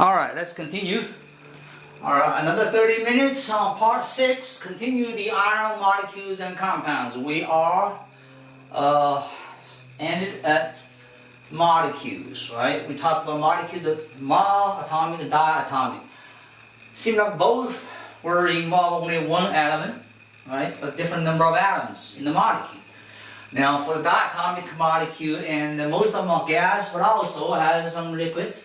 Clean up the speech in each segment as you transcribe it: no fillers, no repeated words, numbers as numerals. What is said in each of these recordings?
Alright, let's continue. Alright, another 30 minutes on part 6. Continue the iron molecules and compounds. We are ended at molecules, right? We talked about molecule, the monoatomic, the diatomic. Seems like both were involved only one element, right? A different number of atoms in the molecule. Now for the diatomic molecule, and most of them are gas, but also has some liquid.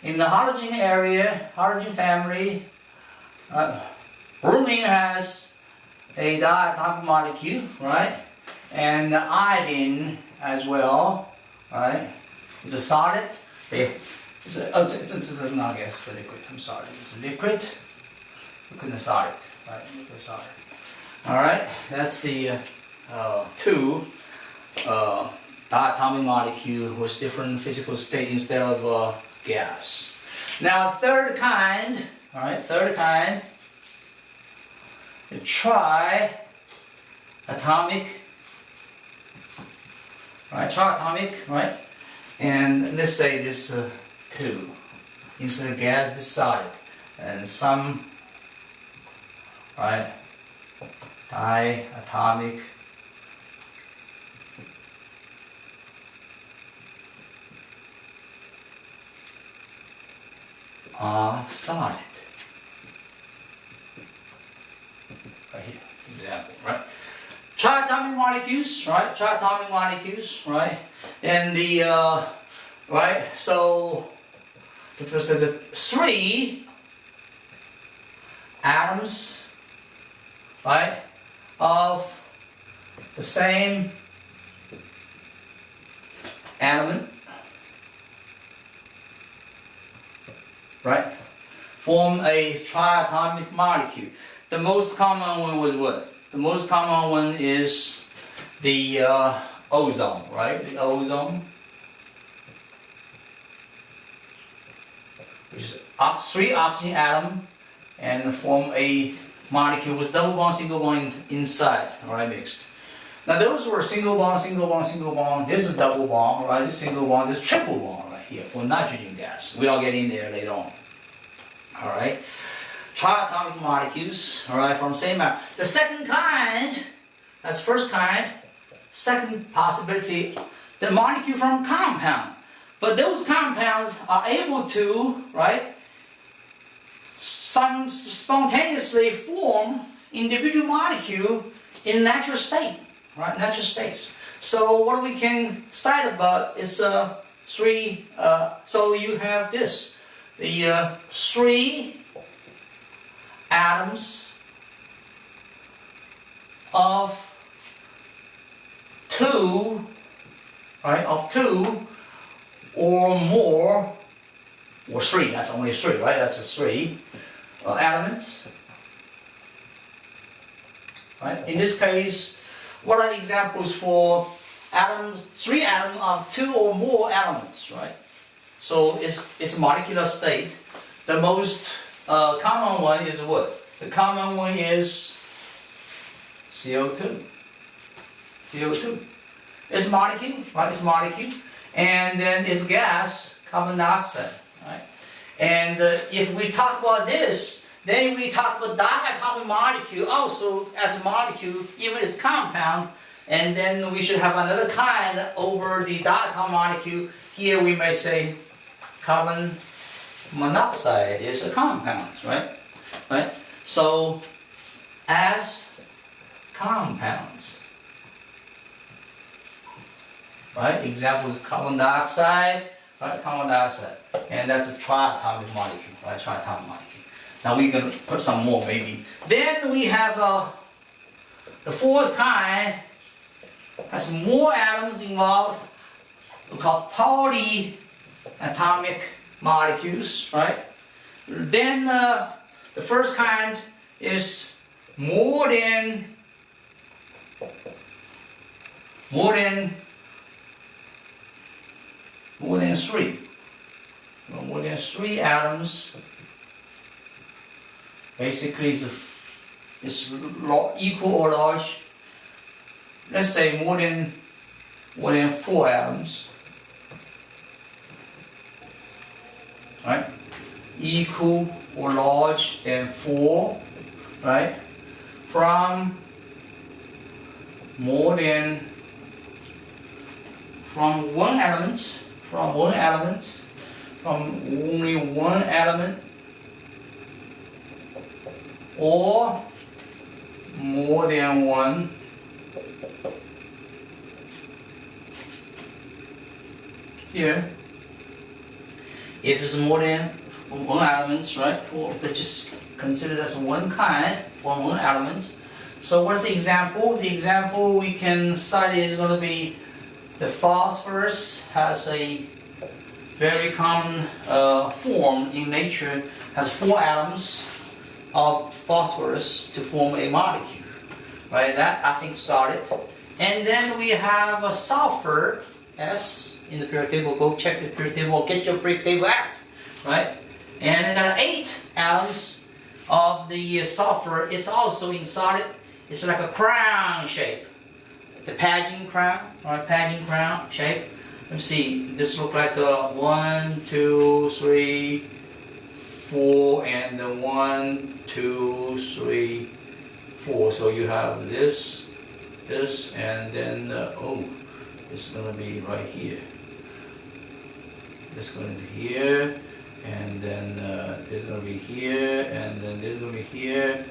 In the hydrogen area, hydrogen family, bromine has a diatomic molecule, right? And the iodine as well, right? It's a solid. It's not gas, it's a liquid. I'm sorry, it's a liquid. Liquid and solid, right? Liquid solid. All right, that's the two diatomic molecule with different physical state instead of gas. Now, third kind, all right, third kind, the triatomic, right, triatomic, right, and let's say this two, instead of gas, this solid, and some, right, diatomic solid. Right here, example, right? Triatomic molecules, right? Triatomic molecules, right? And the, right? So, if we say the 3 atoms, right, of the same element, right, form a triatomic molecule. The most common one was what? The most common one is the ozone, right? The ozone, which is 3 oxygen atoms and form a molecule with double bond, single bond inside, right, mixed. Now those were single bond, single bond, single bond. This is double bond, right? This single bond, this is triple bond right here for nitrogen gas. We'll get in there later on. All right, triatomic molecules, all right, from same matter. The second kind, that's first kind. Second possibility, the molecule from compound. But those compounds are able to, right, some spontaneously form individual molecule in natural state, right, natural states. So what we can cite about is 3, so you have this, the 3 atoms of 2, right, of 2 or more, or 3, that's only 3, right, that's a 3 elements, right. In this case, what are the examples for atoms, 3 atoms of 2 or more elements, right? So it's molecular state. The most common one is what? The common one is CO2. CO2. It's molecule, right? It's molecule. And then it's gas, carbon dioxide, right? And if we talk about this, then we talk about diatomic molecule also as a molecule, even it's compound. And then we should have another kind over the diatomic molecule. Here we may say carbon monoxide is a compound, right? Right? So, as compounds, right? Examples: carbon dioxide, right? Carbon dioxide, and that's a triatomic molecule, right? Triatomic molecule. Now we're going to put some more, maybe. Then we have the fourth kind has more atoms involved. We call polyatomic molecules, right? Then the first kind is more than 3. More than 3 atoms. Basically, it's equal or large. Let's say more than 4 atoms. Right? equal or larger than 4, right? From more than from only one element, or more than one here. If it's more than one element, right? Let's just consider that's one kind for one element. So what's the example? The example we can cite is going to be the phosphorus has a very common form in nature, has 4 atoms of phosphorus to form a molecule, right? That I think started. And then we have a sulfur, S in the periodic table. Go check the periodic table, get your periodic table out, right? And then 8 atoms of the sulfur is also inside it. It's like a crown shape, the pageant crown, right? Pageant crown shape. Let me see. This looks like a 1, 2, 3, 4, and the 1, 2, 3, 4. So you have this, and then it's going to be right here. It's going to be here, and then this is going to be here, and then this is going to be here,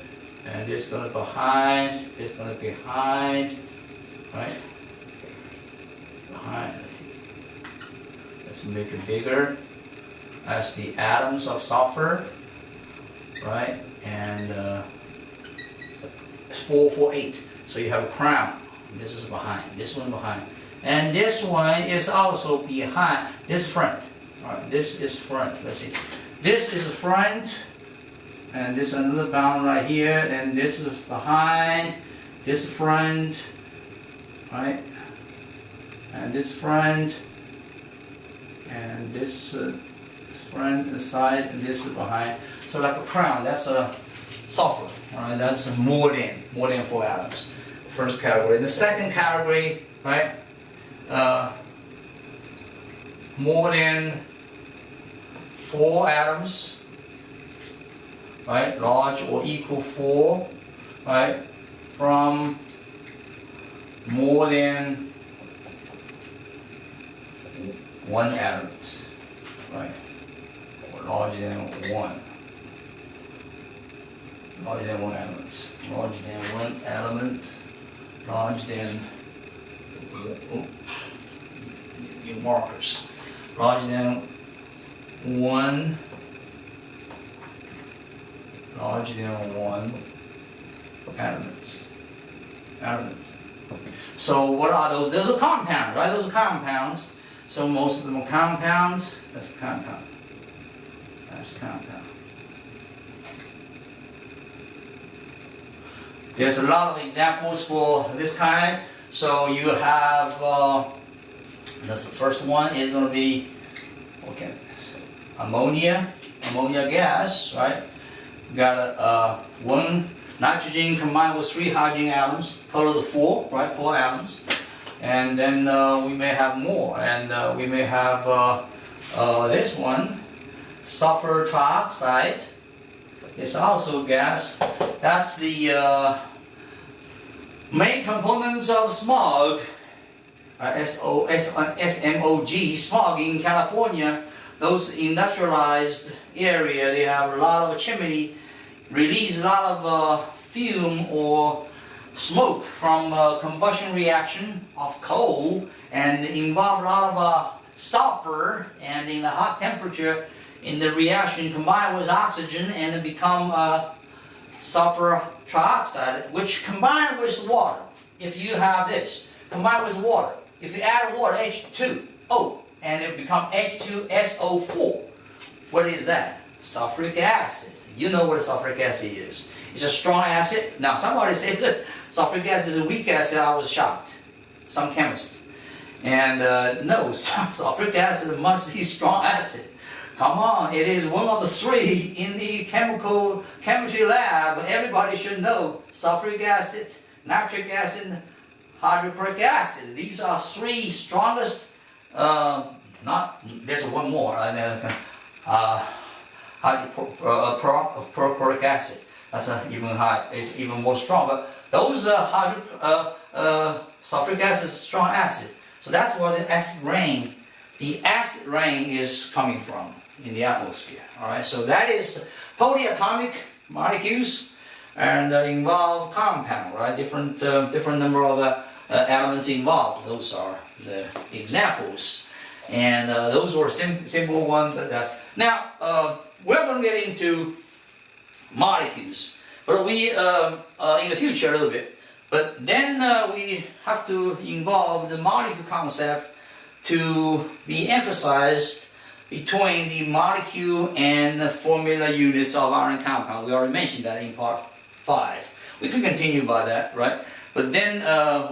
and this is going to be behind. It's going to be behind, right? Behind. Let's make it bigger. That's the atoms of sulfur, right? And 4, 4, 8. So you have a crown. This is behind. This one behind, and this one is also behind. This front. All right. This is front. Let's see. This is front, and this is another bound right here, and this is behind. This front, right? And this front. And this front, the side, and this is behind. So like a crown, that's a sulfur. Right? That's more than 4 atoms. First category. The second category, right? More than 4 atoms, right? Large or equal 4, right? From more than 1 element, right? Or larger than 1. Larger than 1 element. Larger than 1 element. Larger than your markers. Larger than 1. Larger than 1 element. So what are those? Those are compounds, right? Those are compounds. So most of them are compounds. That's a compound. That's a compound. There's a lot of examples for this kind. So you have, that's the first one is going to be, okay, ammonia gas, right? You got 1 nitrogen combined with 3 hydrogen atoms, totals of 4, right? 4 atoms. And then we may have more, and we may have this one, sulfur trioxide. It's also gas. That's the main components of smog, SMOG, smog in California. Those industrialized area, they have a lot of chimney, release a lot of fume or smoke from combustion reaction of coal, and involve a lot of sulfur, and in the hot temperature in the reaction combine with oxygen and become sulfur trioxide, which combine with water. If you have this combined with water, if you add water, H2O, and it become H2SO4, what is that? Sulfuric acid. You know what a sulfuric acid is. It's a strong acid. Now somebody said that sulfuric acid is a weak acid. I was shocked. Some chemists. And no, sulfuric acid must be strong acid. Come on, it is one of the 3 in the chemistry lab. Everybody should know sulfuric acid, nitric acid, hydrochloric acid. These are 3 strongest. There's one more. hydropropic acid. That's even high. It's even more strong. But those sulfuric acid is strong acid. So that's where the acid rain is coming from in the atmosphere. All right. So that is polyatomic molecules and involve compound. Right. Different number of elements involved. Those are the examples. And those were simple ones. But that's now we're going to get into molecules, but we in the future a little bit. But then we have to involve the molecule concept to be emphasized between the molecule and the formula units of iron compound. We already mentioned that in part 5. We could continue by that, right? But then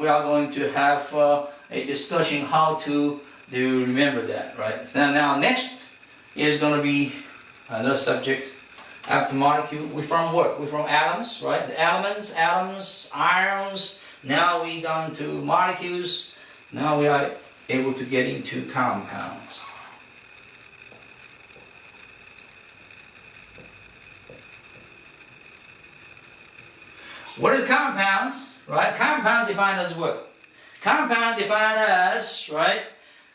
we are going to have a discussion how to remember that, right? Now next is going to be another subject. After molecule, we're from what? We're from atoms, right? The elements, ions. Now we down to molecules. Now we are able to get into compounds. What is compounds? Right? Compound defined as what? Compound defined as, right,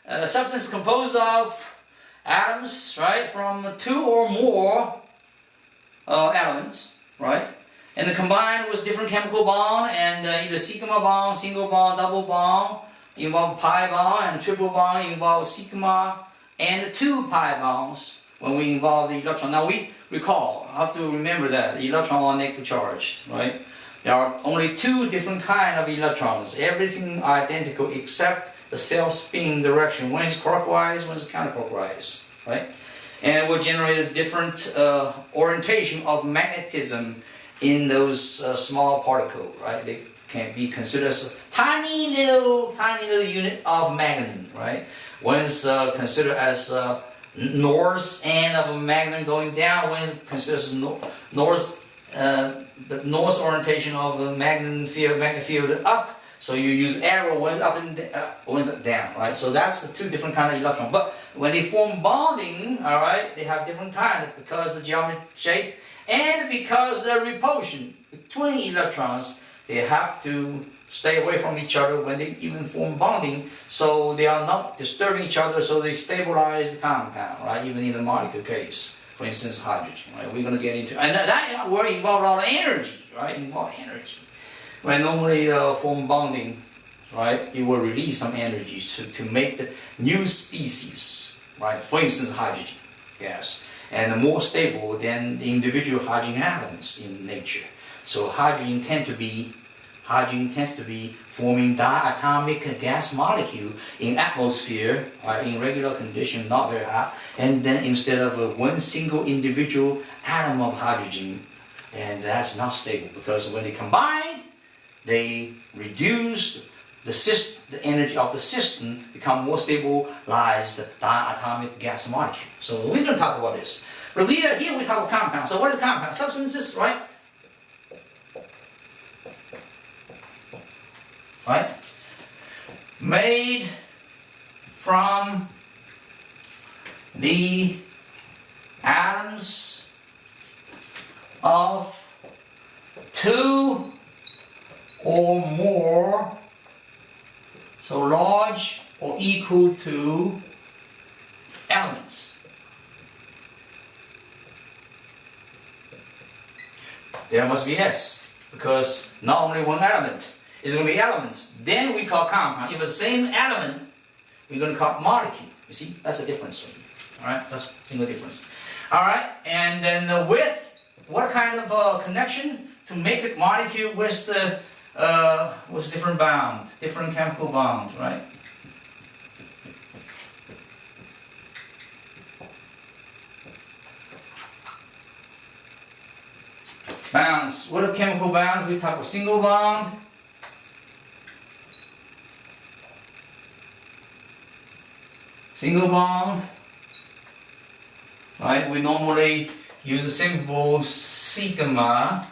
a substance composed of atoms, right, from 2 or more elements, right, and combined with different chemical bond and either sigma bond, single bond, double bond, involve pi bond, and triple bond involve sigma and 2 pi bonds when we involve the electron. Now we recall, have to remember that the electron are negatively charged, right? There are only 2 different kinds of electrons, everything identical except the self-spin direction. One is clockwise, one is counterclockwise, right? And will generate a different orientation of magnetism in those small particles, right? They can be considered as a tiny little unit of magnet, right? One is considered as north end of a magnet going down. One is considered the north orientation of the magnet field up. So you use arrow, one's up and one's down, right? So that's the 2 different kinds of electrons. But when they form bonding, all right, they have different kinds because the geometry shape and because the repulsion between electrons, they have to stay away from each other when they even form bonding, so they are not disturbing each other, so they stabilize the compound, right? Even in the molecule case, for instance, hydrogen, right? We're going to get into, and that will involve a lot of energy, right? Involve energy. When normally form bonding, right, it will release some energy to make the new species, right? For instance, hydrogen gas, and more stable than the individual hydrogen atoms in nature. So hydrogen tends to be forming diatomic gas molecule in atmosphere, in regular condition, not very hot, and then instead of one single individual atom of hydrogen, and that's not stable because when they combine, they reduce the energy of the system, become more stabilized diatomic gas molecule. So we're going to talk about this. But here we talk about compounds. So what is compound? Substances, right? Right? Made from the atoms of 2 or more, so large or equal to elements. There must be S, because not only one element, it's going to be elements. Then we call compound. If it's the same element, we're going to call molecule. You see, that's a difference right here. All right, that's a single difference. All right, and then with what kind of connection to make the molecule with the different bond, different chemical bond, right? Bonds. What are chemical bonds? We talk about single bond, right? We normally use the symbol sigma,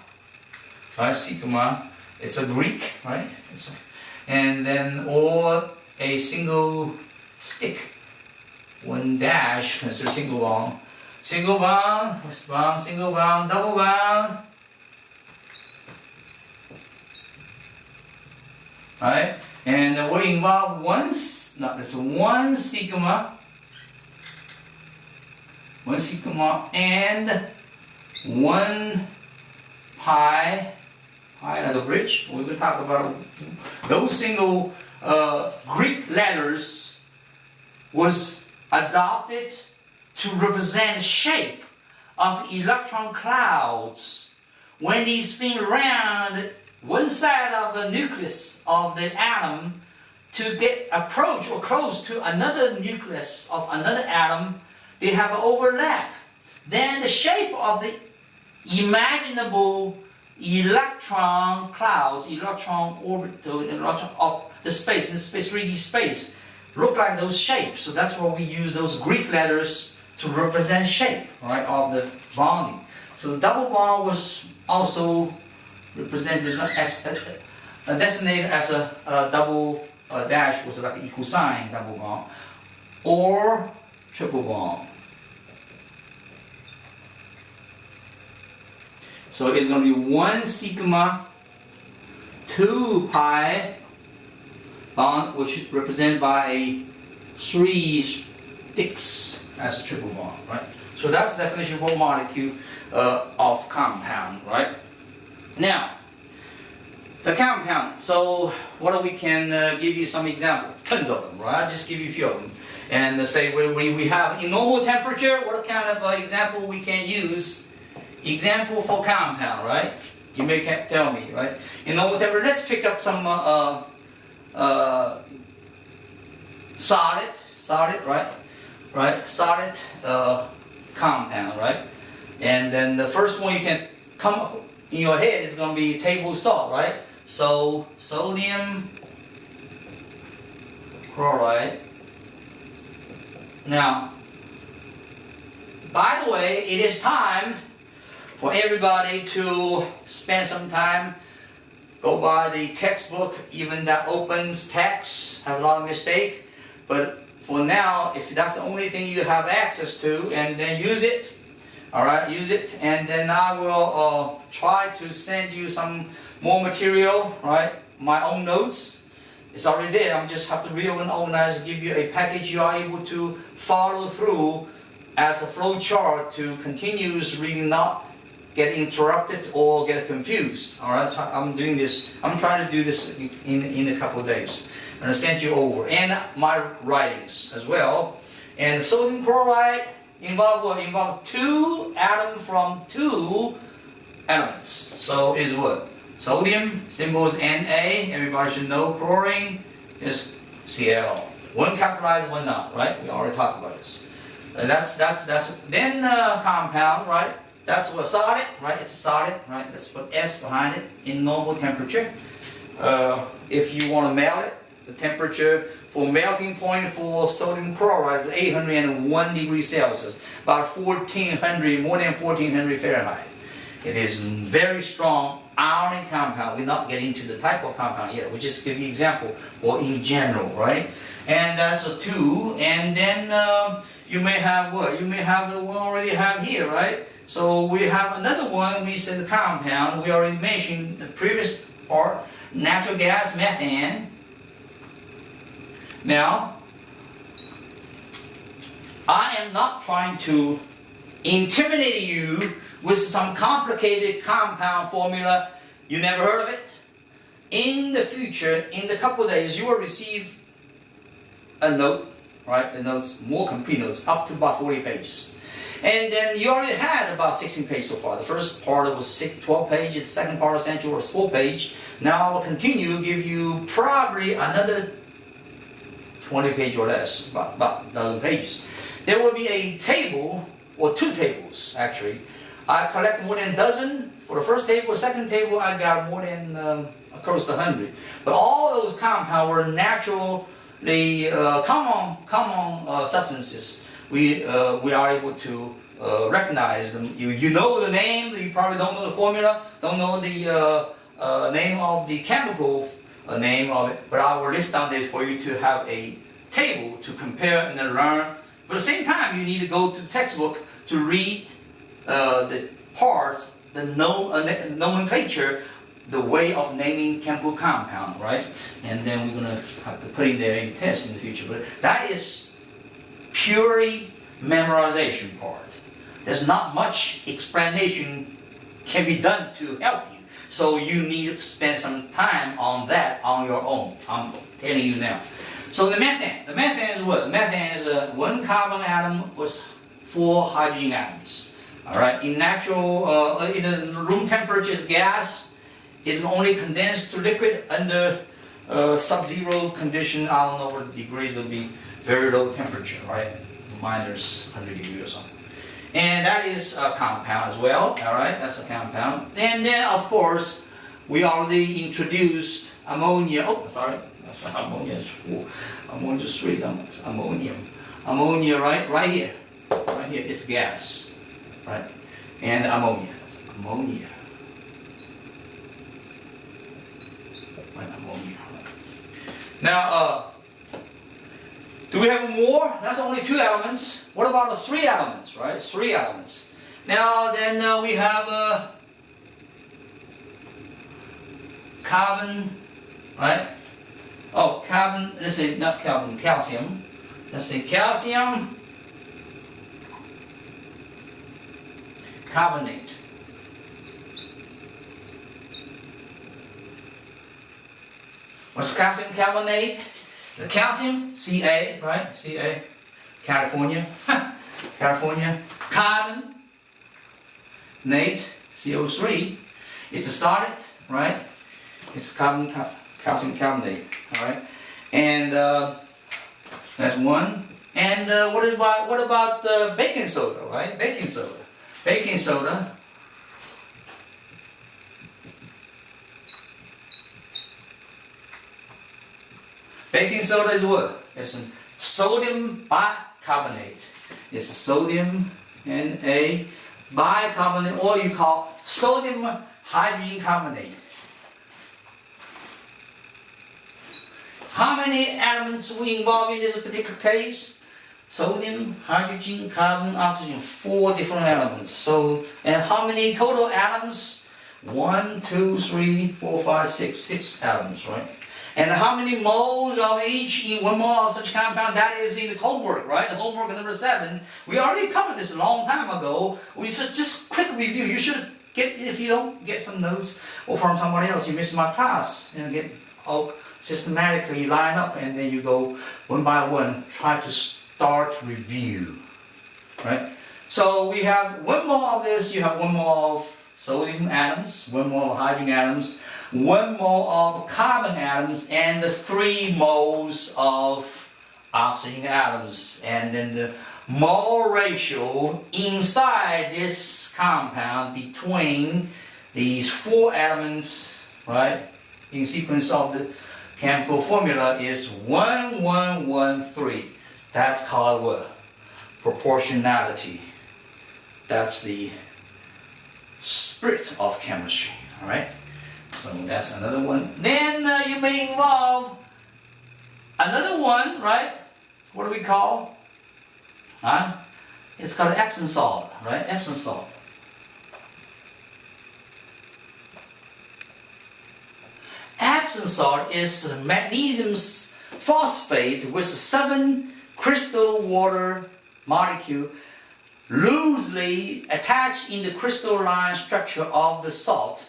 right? Sigma. It's a Greek, right? And then or a single stick, one dash considered single bond. single bond, single bond, double bond. Right? And we involve one sigma and one pi like a bridge. We will talk about those single Greek letters was adopted to represent shape of electron clouds when they spin around one side of the nucleus of the atom to get approach or close to another nucleus of another atom. They have an overlap. Then the shape of the imaginable electron clouds, electron orbital, electron of the space, in space, 3D space, look like those shapes. So that's why we use those Greek letters to represent shape, right, of the bonding. So the double bond was also represented as designated as a double dash, was like an equal sign double bond, or triple bond. So it's going to be 1 sigma 2 pi bond, which is represented by 3 sticks as a triple bond, right? So that's the definition for molecule of compound, right? Now, the compound. So what we can give you some example, tons of them, right? I'll just give you a few of them, and say we have in normal temperature. What kind of example we can use? Example for compound, right? You may tell me, right? In normal temperature, let's pick up some solid, right? Right, solid compound, right? And then the first one you can come up in your head is going to be table salt, right? So sodium chloride. Now, by the way, it is time for everybody to spend some time, go by the textbook, even that opens text, have a lot of mistake. But for now, if that's the only thing you have access to, and then use it, all right, use it, and then I will try to send you some more material, right? My own notes. It's already there. I just have to reorganize, give you a package you are able to follow through as a flow chart to continuously not get interrupted or get confused. All right, so I'm doing this. I'm trying to do this in a couple of days. I'm going to send you over, and my writings as well. And sodium chloride involve what? Involve 2 atoms from 2 elements. So is what? Sodium, symbol is Na. Everybody should know. Chlorine is Cl. One capitalized, one not. Right? We already talked about this. That's then compound, right? That's what solid, right? It's a solid, right? Let's put S behind it in normal temperature. If you want to melt it, the temperature for melting point for sodium chloride is 801 degrees Celsius, about 1400, more than 1400 Fahrenheit. It is very strong ionic compound. We're not getting to the type of compound yet. We just give you example for in general, right? And that's a 2. And then you may have what? You may have the one already have here, right? So we have another one. We said the compound. We already mentioned the previous part, natural gas, methane. Now, I am not trying to intimidate you with some complicated compound formula. You never heard of it. In the future, in the couple of days, you will receive a note, right? The notes, more complete notes, up to about 40 pages. And then you already had about 16 pages so far. The first part was 12 pages. The second part essentially was 4 pages. Now I will continue, give you probably another 20 pages or less, about a dozen pages. There will be a table, or 2 tables actually. I collect more than a dozen. For the first table, second table, I got more than close to 100. But all those compounds were naturally common substances. We are able to recognize them. You know the name, you probably don't know the formula, don't know the name of the chemical name of it, but I will list down there for you to have a table to compare and then learn. But at the same time, you need to go to the textbook to read the parts, the nomenclature, the way of naming chemical compound, right? And then we're gonna have to put in there in test in the future. But that is purely memorization part. There's not much explanation can be done to help you. So you need to spend some time on that on your own. I'm telling you now. So the methane is what? Methane is one carbon atom with 4 hydrogen atoms. All right. In natural, in the room temperature, gas is only condensed to liquid under sub-zero condition. I don't know what the degrees will be. Very low temperature, right? Minus 100 degrees or something. And that is a compound as well. All right, that's a compound. And then, of course, we already introduced ammonia. Oh, sorry, ammonia is 4. Ammonia is 3. Ammonium. Ammonia, right here. Right here is gas, right? And ammonia. Ammonia. Right, ammonia. Now, do we have more? That's only 2 elements. What about the 3 elements, right? 3 elements. Now, then we have carbon, right? Oh, carbon, let's say not carbon, calcium. Let's say calcium carbonate. What's calcium carbonate? The calcium, Ca, right? Ca, California, California. Carbon, Nate, CO3. It's a solid, right? It's calcium carbonate, all right? And that's one. And what about baking soda, right? Baking soda. Baking soda. Baking soda is what? It's a sodium bicarbonate. It's a sodium Na bicarbonate, or you call sodium hydrogen carbonate. How many elements we involve in this particular case? Sodium, hydrogen, carbon, oxygen, 4 different elements. So, and how many total atoms? 1, 2, 3, 4, 5, 6, 6 atoms, right? And how many moles of each in 1 mole of such compound? That is in the homework, right? The homework number 7. We already covered this a long time ago. We should just quick review. You should get, if you don't get some notes or from somebody else, you missed my class, and get all systematically line up, and then you go one by one, try to start review, right? So we have 1 mole of this, you have 1 mole of sodium atoms, 1 mole of hydrogen atoms, 1 mole of carbon atoms, and the 3 moles of oxygen atoms. And then the mole ratio inside this compound between these 4 elements, right, in sequence of the chemical formula is 1113. That's called what? Proportionality. That's the spirit of chemistry, all right? So that's another one. Then you may involve another one, right? What do we call? It's called Epsom salt, right? Epsom salt. Epsom salt is magnesium phosphate with 7 crystal water molecule loosely attached in the crystalline structure of the salt,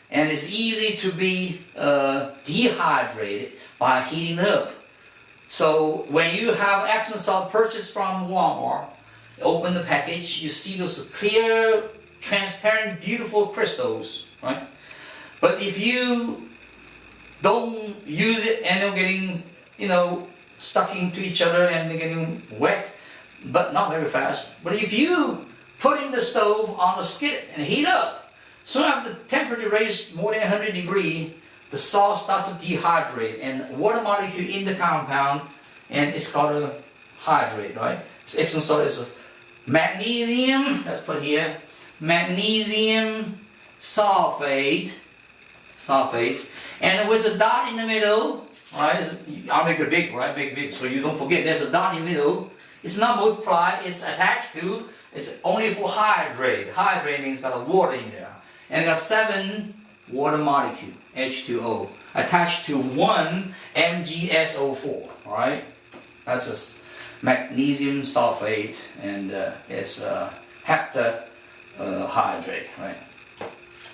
and it's easy to be dehydrated by heating up. So when you have Epsom salt purchased from Walmart, open the package, you see those clear, transparent, beautiful crystals, right? But if you don't use it and they're getting, stuck into each other and they're getting wet, but not very fast. But if you put in the stove on the skillet and heat up, soon after the temperature raised more than 100 degrees, the salt starts to dehydrate, and water molecule in the compound, and it's called a hydrate, right? So Epsom salt is a magnesium, let's put here, magnesium sulfate, and with a dot in the middle, right? I'll make it big, right? Big, so you don't forget there's a dot in the middle. It's not multiplied, it's attached to It's only for hydrate. Hydrate means got a water in there. And it got 7 water molecule, H2O, attached to 1 MgSO4, all right? That's a magnesium sulfate, and it's a heptahydrate, right?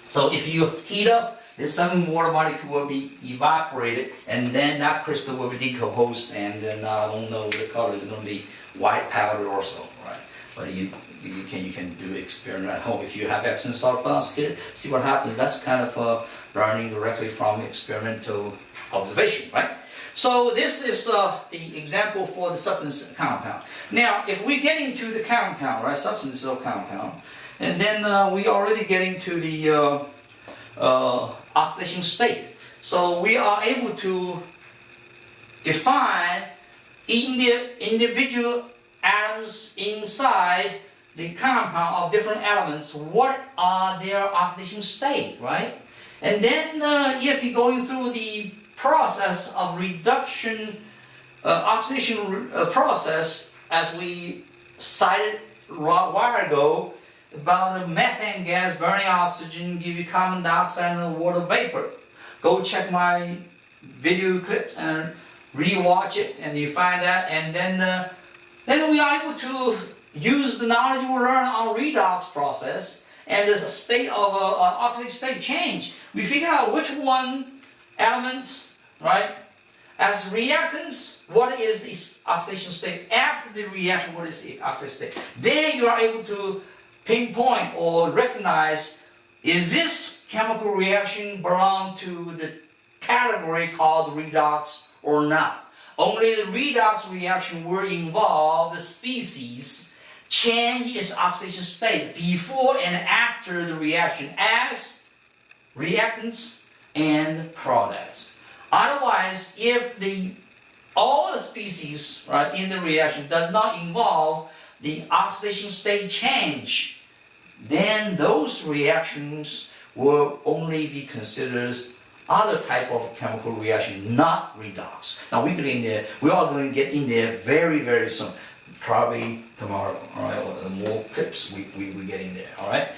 So if you heat up, this 7 water molecule will be evaporated, and then that crystal will be decomposed, and then I don't know the color is going to be white powder or so, right? But you can do experiment at home if you have Epsom salt basket. See what happens. That's kind of learning directly from experimental observation, right? So this is the example for the substance compound. Now, if we get into the compound, right, substance of compound, and then we already get into the oxidation state. So we are able to define in the individual atoms inside the compound of different elements, what are their oxidation state, right? And then if you're going through the process of reduction, oxidation process, as we cited a while ago, about the methane gas burning oxygen give you carbon dioxide and water vapor. Go check my video clips and re-watch it, and you find that, and then we are able to use the knowledge we learned on redox process and the state of oxidation state change. We figure out which one elements, right, as reactants, what is the oxidation state after the reaction, what is the oxidation state. Then you are able to pinpoint or recognize, is this chemical reaction belong to the category called redox or not. Only the redox reaction will involve the species change its oxidation state before and after the reaction as reactants and products. Otherwise, if all the species, right, in the reaction does not involve the oxidation state change, then those reactions will only be considered other type of chemical reaction, not redox. Now we are going to get in there very, very soon, probably tomorrow. All right, or the more clips we get in there. All right.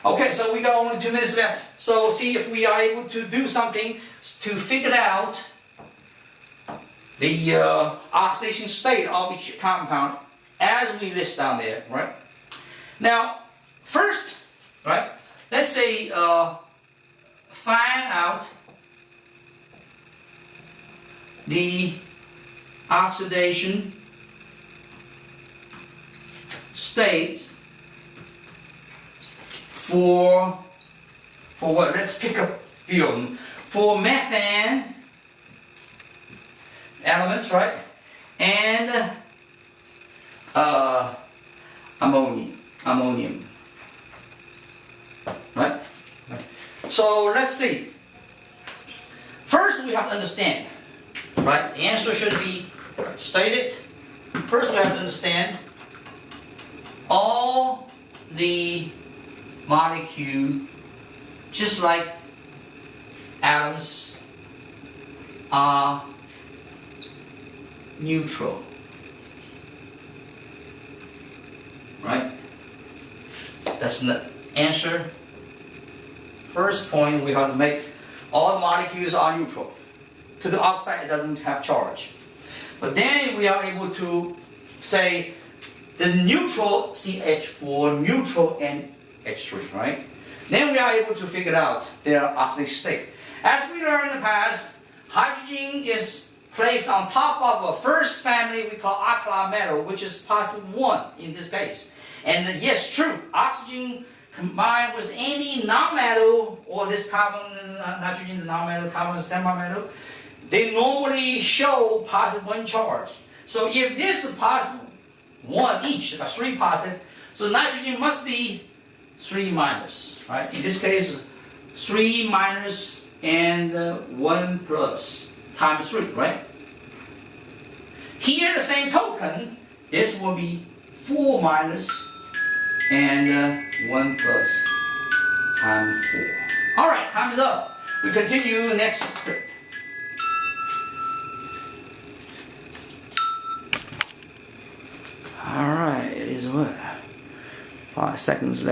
Okay, so we got only 2 minutes left. So see if we are able to do something to figure out the oxidation state of each compound as we list down there, right? Now, first, right, let's say find out the oxidation states for what? Let's pick a few of them. For methane elements, right? And ammonium, right? So let's see. First, we have to understand, right? The answer should be stated. First, we have to understand all the molecule, just like atoms, are neutral. Right? That's the answer. First point we have to make, all molecules are neutral. To the outside it doesn't have charge. But then we are able to say the neutral CH4, neutral NH3, right? Then we are able to figure out their oxidation state. As we learned in the past, hydrogen is placed on top of a first family we call alkali metal, which is +1 in this case. And yes, true, oxygen combined with any non-metal, or this carbon, nitrogen is non-metal, carbon is semi-metal, they normally show +1 charge. So if this is +1 each, about 3 positive, so nitrogen must be 3 minus, right? In this case, 3 minus and 1 plus times 3, right? Here, the same token, this will be 4 minus and 1 plus times 4. All right, time is up. We continue next clip. All right, it is what? 5 seconds left.